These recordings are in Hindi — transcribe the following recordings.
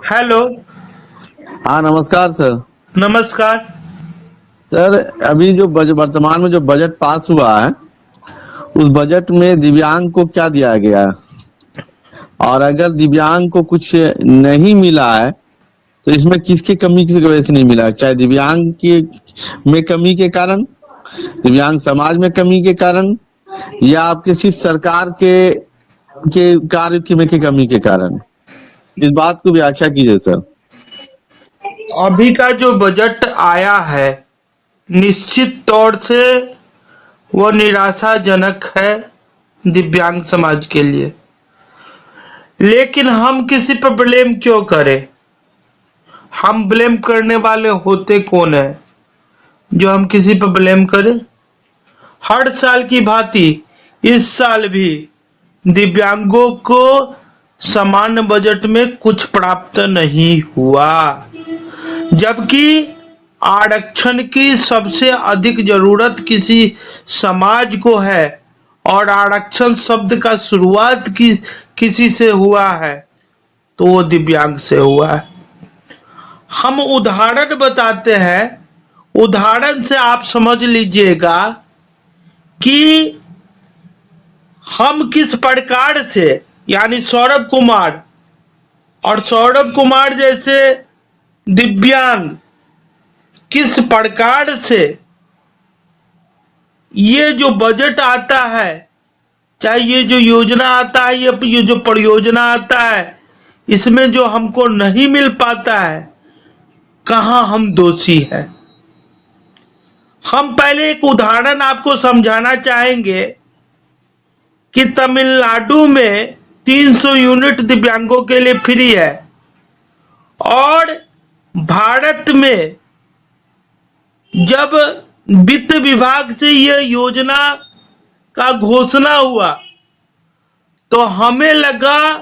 हेलो। हाँ, नमस्कार सर। नमस्कार। सर, अभी जो वर्तमान में जो बजट पास हुआ है, उस बजट में दिव्यांग को क्या दिया गया है? और अगर दिव्यांग को कुछ नहीं मिला है, तो इसमें किसकी कमी की वजह से नहीं मिला है? चाहे दिव्यांग की में कमी के कारण, दिव्यांग समाज में कमी के कारण, या आपके सिर्फ सरकार के कार्य की कमी के कारण? इस बात को व्याख्या कीजिए सर। अभी का जो बजट आया है, निश्चित तौर से वो निराशाजनक है दिव्यांग समाज के लिए। लेकिन हम किसी पर ब्लेम क्यों करें? हम ब्लेम करने वाले होते कौन है जो हम किसी पर ब्लेम करें? हर साल की भांति इस साल भी दिव्यांगों को सामान्य बजट में कुछ प्राप्त नहीं हुआ, जबकि आरक्षण की सबसे अधिक जरूरत किसी समाज को है और आरक्षण शब्द का शुरुआत किसी से हुआ है तो वो दिव्यांग से हुआ है। हम उदाहरण बताते हैं, उदाहरण से आप समझ लीजिएगा कि हम किस प्रकार से, यानी सौरभ कुमार और सौरभ कुमार जैसे दिव्यांग किस प्रकार से ये जो बजट आता है, चाहे ये जो योजना आता है, ये जो परियोजना आता है, इसमें जो हमको नहीं मिल पाता है, कहां हम दोषी हैं। हम पहले एक उदाहरण आपको समझाना चाहेंगे कि तमिलनाडु में 300 यूनिट दिव्यांगों के लिए फ्री है और भारत में जब वित्त विभाग से यह योजना का घोषणा हुआ तो हमें लगा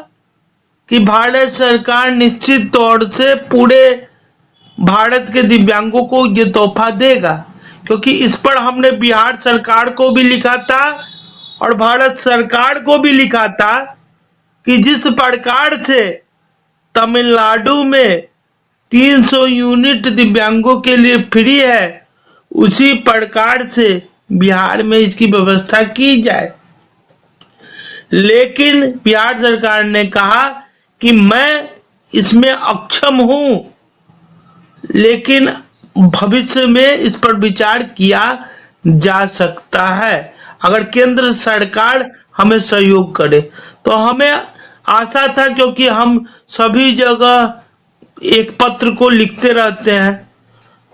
कि भारत सरकार निश्चित तौर से पूरे भारत के दिव्यांगों को ये तोहफा देगा, क्योंकि इस पर हमने बिहार सरकार को भी लिखा था और भारत सरकार को भी लिखा था कि जिस प्रकार से तमिलनाडु में 300 यूनिट दिव्यांगों के लिए फ्री है, उसी प्रकार से बिहार में इसकी व्यवस्था की जाए। लेकिन बिहार सरकार ने कहा कि मैं इसमें अक्षम हूं, लेकिन भविष्य में इस पर विचार किया जा सकता है अगर केंद्र सरकार हमें सहयोग करे। तो हमें आशा था, क्योंकि हम सभी जगह एक पत्र को लिखते रहते हैं,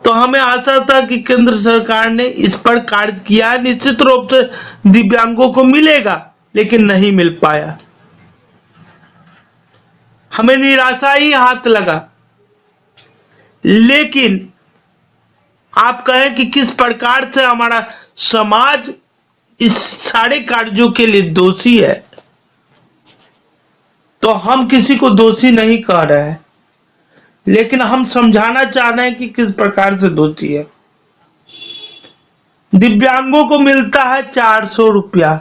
तो हमें आशा था कि केंद्र सरकार ने इस पर कार्य किया है, निश्चित रूप से दिव्यांगों को मिलेगा, लेकिन नहीं मिल पाया। हमें निराशा ही हाथ लगा। लेकिन आप कहें कि किस प्रकार से हमारा समाज इस सारे कार्यों के लिए दोषी है, तो हम किसी को दोषी नहीं कह रहे हैं, लेकिन हम समझाना चाह रहे हैं कि किस प्रकार से दोषी है। दिव्यांगों को मिलता है 400 रुपया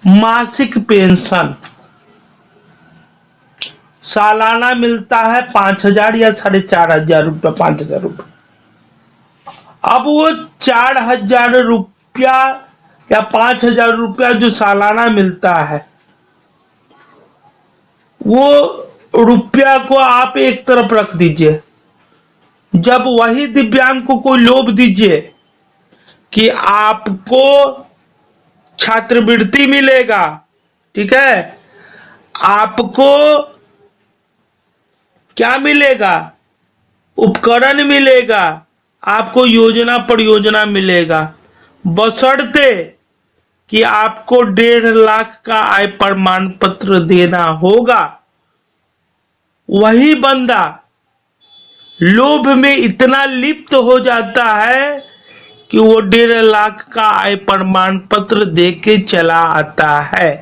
मासिक पेंशन, सालाना मिलता है 5,000 या 4,500 रुपया, 5,000 रुपया। अब वो 4,000 रुपया या 5,000 रुपया जो सालाना मिलता है, वो रुपया को आप एक तरफ रख दीजिए। जब वही दिव्यांग को कोई लोभ दीजिए कि आपको छात्रवृत्ति मिलेगा, ठीक है, आपको क्या मिलेगा, उपकरण मिलेगा, आपको योजना परियोजना मिलेगा, बशर्ते कि आपको 1.5 लाख का आय प्रमाण पत्र देना होगा। वही बंदा लोभ में इतना लिप्त हो जाता है कि वो 1.5 लाख का आय प्रमाण पत्र देके चला आता है।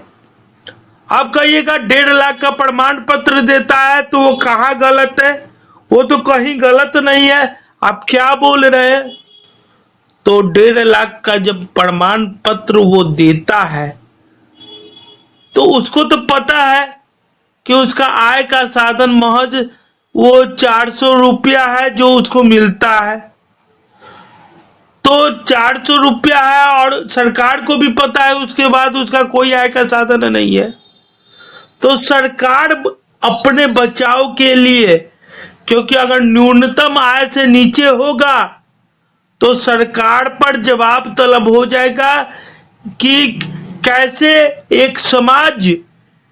अब कहिएगा 1.5 लाख का प्रमाण पत्र देता है तो वो कहाँ गलत है? वो तो कहीं गलत नहीं है, आप क्या बोल रहे हैं? तो 1.5 लाख का जब प्रमाण पत्र वो देता है तो उसको तो पता है कि उसका आय का साधन महज वो 400 रुपया है जो उसको मिलता है, तो 400 रुपया है और सरकार को भी पता है उसके बाद उसका कोई आय का साधन नहीं है, तो सरकार अपने बचाव के लिए, क्योंकि अगर न्यूनतम आय से नीचे होगा तो सरकार पर जवाब तलब हो जाएगा कि कैसे एक समाज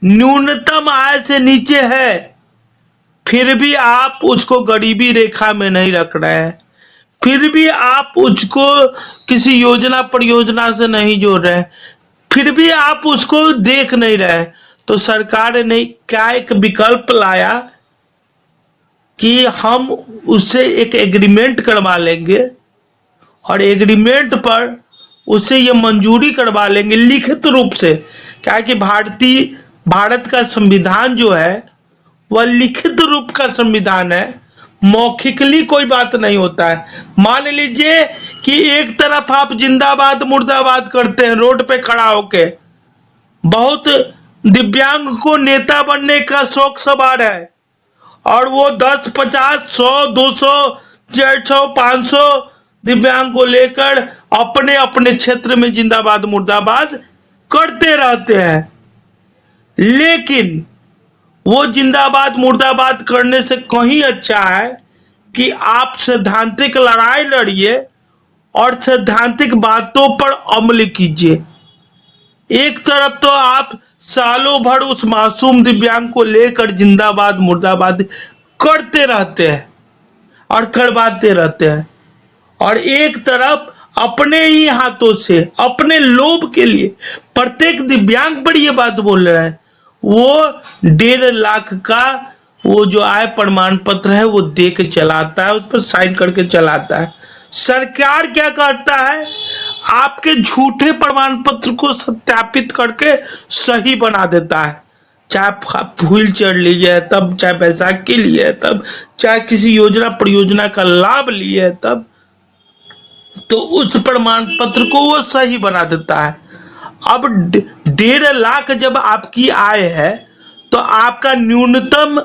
न्यूनतम आय से नीचे है फिर भी आप उसको गरीबी रेखा में नहीं रख रहे हैं, फिर भी आप उसको किसी योजना परियोजना से नहीं जोड़ रहे हैं, फिर भी आप उसको देख नहीं रहे, तो सरकार ने क्या एक विकल्प लाया कि हम उससे एक एग्रीमेंट करवा लेंगे और एग्रीमेंट पर उससे ये मंजूरी करवा लेंगे लिखित रूप से, क्या कि भारत का संविधान जो है वह लिखित रूप का संविधान है, मौखिकली कोई बात नहीं होता है। मान लीजिए कि एक तरफ आप जिंदाबाद मुर्दाबाद करते हैं रोड पे खड़ा होके, बहुत दिव्यांग को नेता बनने का शौक सवार है और वो 10, 50, 100, 200, 400, 500 दिव्यांग को लेकर अपने अपने क्षेत्र में जिंदाबाद मुर्दाबाद करते रहते हैं, लेकिन वो जिंदाबाद मुर्दाबाद करने से कहीं अच्छा है कि आप सैद्धांतिक लड़ाई लड़िए और सैद्धांतिक बातों पर अमल कीजिए। एक तरफ तो आप सालों भर उस मासूम दिव्यांग को लेकर जिंदाबाद मुर्दाबाद करते रहते हैं और करवाते रहते हैं, और एक तरफ अपने ही हाथों से अपने लोभ के लिए प्रत्येक दिव्यांग पर ये बात बोल रहे हैं, वो 1.5 लाख का वो जो आय प्रमाण पत्र है वो दे के चलाता है, उस पर साइन करके चलाता है। सरकार क्या करता है, आपके झूठे प्रमाण पत्र को सत्यापित करके सही बना देता है, चाहे व्हील चेयर लिए तब, चाहे बैसाखी लिए तब, चाहे किसी योजना परियोजना का लाभ लिए तब, तो उस प्रमाण पत्र को वो सही बना देता है। अब 1.5 लाख जब आपकी आय है तो आपका न्यूनतम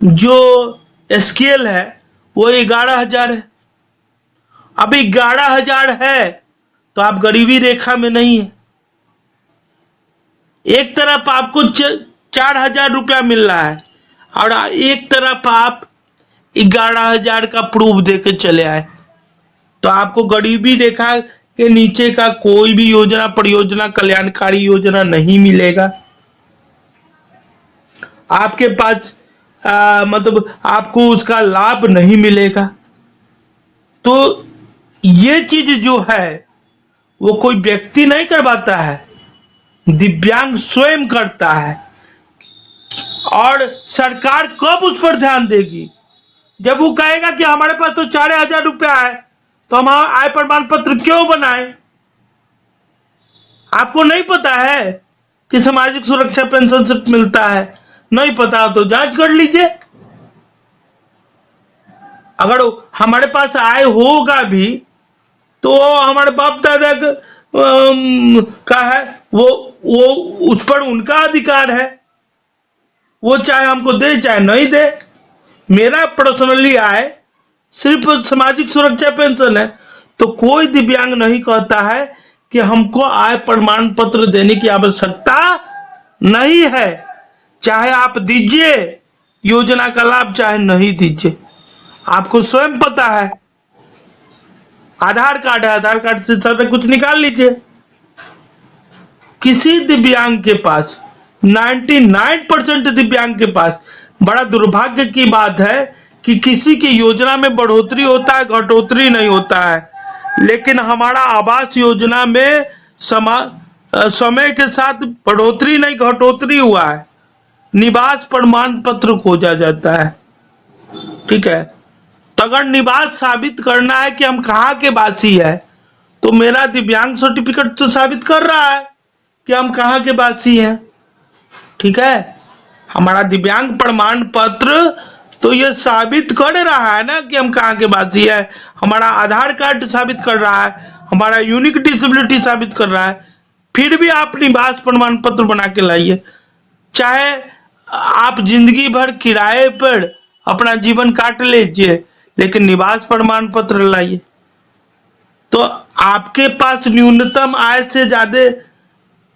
जो स्केल है वो 11,000 है। अब 11,000 है तो आप गरीबी रेखा में नहीं है। एक तरफ आपको 4,000 रुपया मिल रहा है और एक तरफ आप 11,000 का प्रूफ देके चले आए, तो आपको गरीबी रेखा के नीचे का कोई भी योजना परियोजना कल्याणकारी योजना नहीं मिलेगा। आपके पास मतलब आपको उसका लाभ नहीं मिलेगा। तो ये चीज जो है वो कोई व्यक्ति नहीं करवाता है, दिव्यांग स्वयं करता है। और सरकार कब उस पर ध्यान देगी, जब वो कहेगा कि हमारे पास तो 4,000 रुपया है तो हम आय प्रमाण पत्र क्यों बनाए। आपको नहीं पता है कि सामाजिक सुरक्षा पेंशन से मिलता है, नहीं पता तो जांच कर लीजिए। अगर हमारे पास आय होगा भी तो हमारे बाप दादा का है, वो उस पर उनका अधिकार है, वो चाहे हमको दे चाहे नहीं दे। मेरा पर्सनली आय सिर्फ सामाजिक सुरक्षा पेंशन है, तो कोई दिव्यांग नहीं कहता है कि हमको आय प्रमाण पत्र देने की आवश्यकता नहीं है, चाहे आप दीजिए योजना का लाभ चाहे नहीं दीजिए, आपको स्वयं पता है। आधार कार्ड है, आधार कार्ड से सारा कुछ निकाल लीजिए। किसी दिव्यांग के पास 99% दिव्यांग के पास, बड़ा दुर्भाग्य की बात है कि किसी की योजना में बढ़ोतरी होता है, घटोतरी नहीं होता है, लेकिन हमारा आवास योजना में समय के साथ बढ़ोतरी नहीं घटोतरी हुआ है, निवास प्रमाण पत्र खोजा जाता है। ठीक है, तो अगर निवास साबित करना है कि हम कहाँ के वासी है, तो मेरा दिव्यांग सर्टिफिकेट तो साबित कर रहा है कि हम कहाँ के वासी हैं। ठीक है, हमारा दिव्यांग प्रमाण पत्र तो ये साबित कर रहा है ना कि हम कहाँ के वासी है, हमारा आधार कार्ड साबित कर रहा है, हमारा यूनिक डिसेबिलिटी साबित कर रहा है, फिर भी आप निवास प्रमाण पत्र बना के लाइए। चाहे आप जिंदगी भर किराए पर अपना जीवन काट लीजिए, लेकिन निवास प्रमाण पत्र लाइए। तो आपके पास न्यूनतम आय से ज्यादा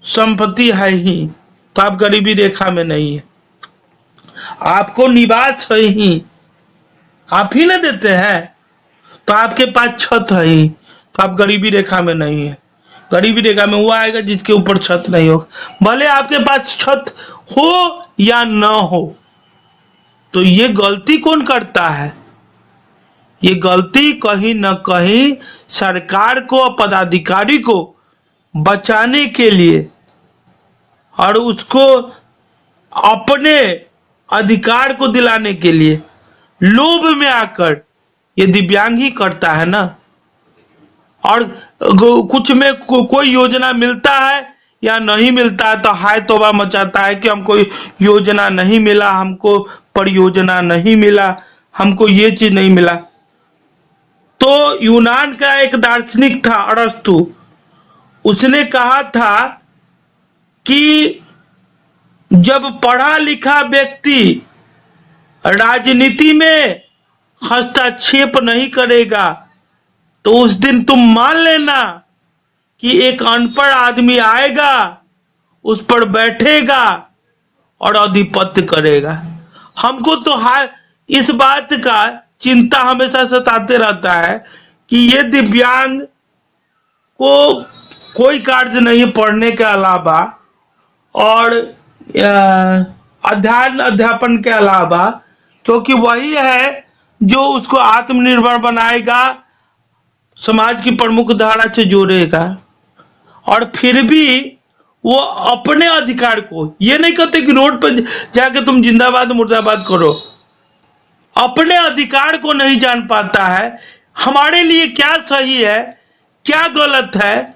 संपत्ति है ही, तो आप गरीबी रेखा में नहीं है। आपको निवास है ही, आप ही ना देते हैं, तो आपके पास छत है ही, तो आप गरीबी रेखा में नहीं है। गरीबी रेखा में वो आएगा जिसके ऊपर छत नहीं होगा, भले आपके पास छत हो या न हो। तो ये गलती कौन करता है? ये गलती कहीं न कहीं सरकार को और पदाधिकारी को बचाने के लिए और उसको अपने अधिकार को दिलाने के लिए लोभ में आकर ये दिव्यांग ही करता है ना। और कुछ में कोई योजना मिलता है या नहीं मिलता है तो हाय तौबा मचाता है कि हमको योजना नहीं मिला, हमको परियोजना नहीं मिला, हमको ये चीज नहीं मिला। तो यूनान का एक दार्शनिक था अरस्तु, उसने कहा था कि जब पढ़ा लिखा व्यक्ति राजनीति में हस्तक्षेप नहीं करेगा तो उस दिन तुम मान लेना कि एक अनपढ़ आदमी आएगा, उस पर बैठेगा और आधिपत्य करेगा। हमको तो इस बात का चिंता हमेशा सताते रहता है कि ये दिव्यांग को कोई कार्य नहीं पढ़ने के अलावा और अध्यापन के अलावा, क्योंकि वही है जो उसको आत्मनिर्भर बनाएगा, समाज की प्रमुख धारा से जोड़ेगा। और फिर भी वो अपने अधिकार को, ये नहीं कहते कि रोड पर जाके तुम जिंदाबाद मुर्दाबाद करो, अपने अधिकार को नहीं जान पाता है। हमारे लिए क्या सही है क्या गलत है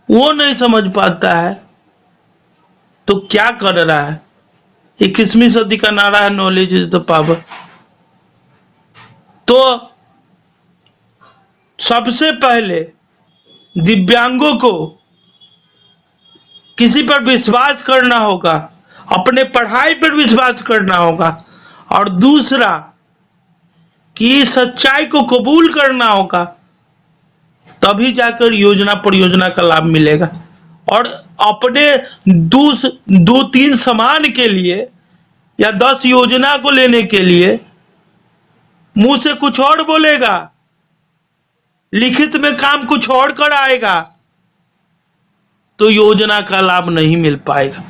वो नहीं समझ पाता है। तो क्या कर रहा है? 21वीं सदी का नारा है नॉलेज इज द पावर। तो सबसे पहले दिव्यांगों को किसी पर विश्वास करना होगा, अपने पढ़ाई पर विश्वास करना होगा, और दूसरा कि सच्चाई को कबूल करना होगा, तभी जाकर योजना परियोजना का लाभ मिलेगा। और अपने दो तीन सामान के लिए या 10 योजना को लेने के लिए मुंह से कुछ और बोलेगा, लिखित में काम कुछ और कराएगा, तो योजना का लाभ नहीं मिल पाएगा।